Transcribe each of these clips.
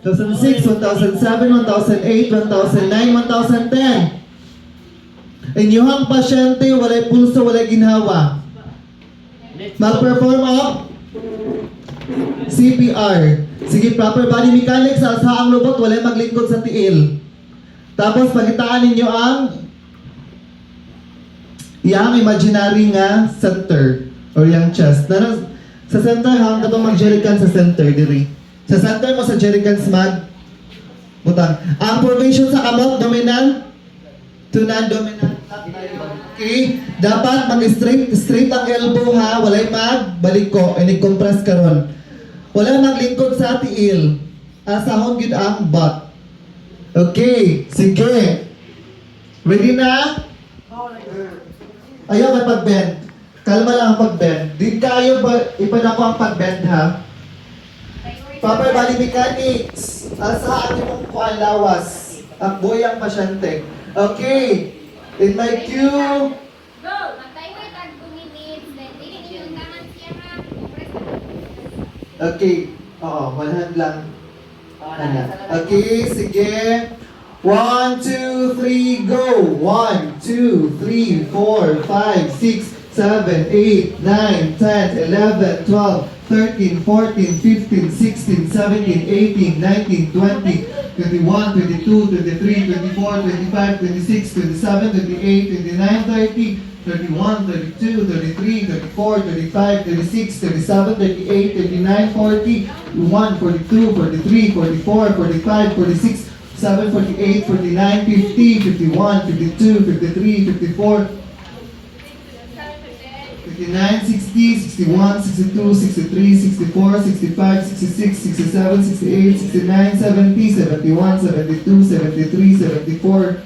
2006, 2007, 2008, 2009, 2010. Inyuhang pasyente, walay pulso, walay ginhawa. Mag-perform of CPR. Sige, proper body mechanics, sa ang lubot, walay maglingkod sa tiil. Tapos, pagitaan ninyo ang yang imaginary nga center or yung chest. Sa center, hanggang itong mag-jerrycan sa center, diri. Sa center mo sa jerrycans butang. Ang formation sa kamot, dominant to non-dominant. Okay? Dapat mag-straight ang elbow ha. Walay magbaliko. Inig-compress karon. Wala maglingkod sa tiil. Asahon gid ang butt. Okay. Sige. Ready na? Ayaw may pag-bend. Kalma lang ang pag-bend. Di kayo ba ipanako ang pag-bend ha? Proper body mechanics. Asa mong kuan lawas. Akboy ang pasyente. Okay. In my cue. Go! Magtayo ay tag 2 minutes. Then, tingin yung tangan siya ha. Okay. Oo, one hand lang. Okay, sige. 1, 2, 3, go! 1, 2, 3, 4, 5, 6, 7, 8, 9, 10, 11, 12, 13, 14, 15, 16, 17, 18, 19, 20, 21, 22, 23, 24, 25, 26, 27, 28, 29, 30, 31, 32, 33, 34, 35, 36, 37, 38, 39, 40, 41, 42, 43, 44, 45, 46, 7, 48, 49, 50, 51, 52, 53, 54, 59, 60, 61, 62, 63, 64, 65, 66, 67, 68, 69, 70, 71, 72, 73, 74,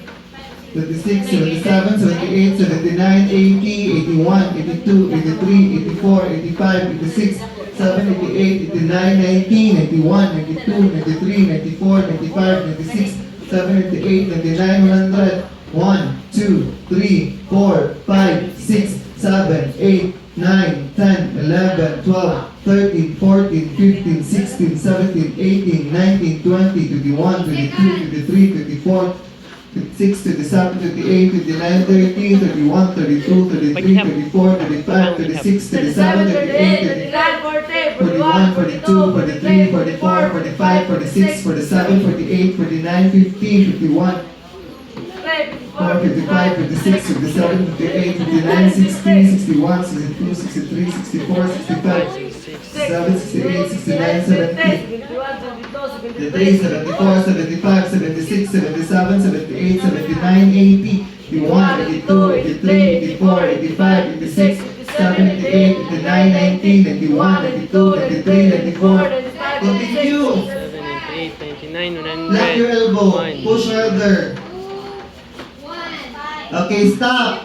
76, 77, 78, 79, 80, 81, 82, 83, 84, 85, 86, 7, 88, 89, 90, 91, 92, 93, 94, 95, 96, 7, 88, 99, 100, 1, 2, 3, 4, 5, 6, 7, 8, 9, 10, 11, 12, 13, 14, 15, 16, 17, 18, 19, 20, 21, 22, 23, 24, 26, 27, 28, 29, 30, 31, 32, 33, 34, 35, 36, 37, 38, 41, 42, 43, 44, 45, 46, 47, 48, 49, 50, 51, 55, 56, 57, 58, 59, 60, 61, 62, 63, 64, 65, 67, 68, 69, 70, 73, 74, 75, 76, 77, 78, 79, 80, 81, 82, 83, 84, 85, 86, 78, 89, 90, 91, 92, 93, 94. Continue. 7, 8, 99, 100. Lock your elbow. Push further. 1. Okay, stop.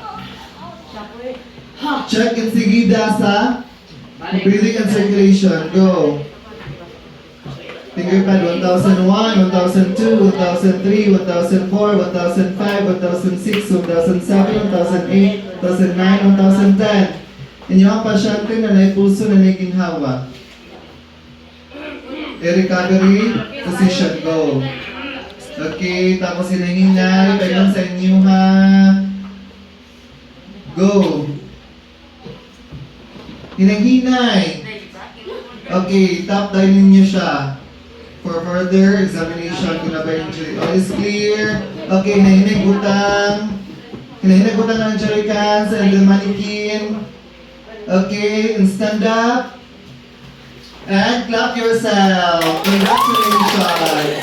Check and sigida sa breathing and circulation. Go. Finger pad 1001, 1002, 1003, 1004, 1005, 1006, 1007, 1008, 1009, 1010. Inyo ang pasyente na naipulso na naginhawa. I-recovery position. Go. Okay, tapos hinahinay. Kailan sa inyo ha. Go. Hinahinay. Okay, top down ninyo siya. For further examination, kung na ba yung injury. All is clear. Okay, hinahinay butang. Hinahinay butang ng jerrycans and the mannequin. Okay, and stand up. And clap yourself. Congratulations.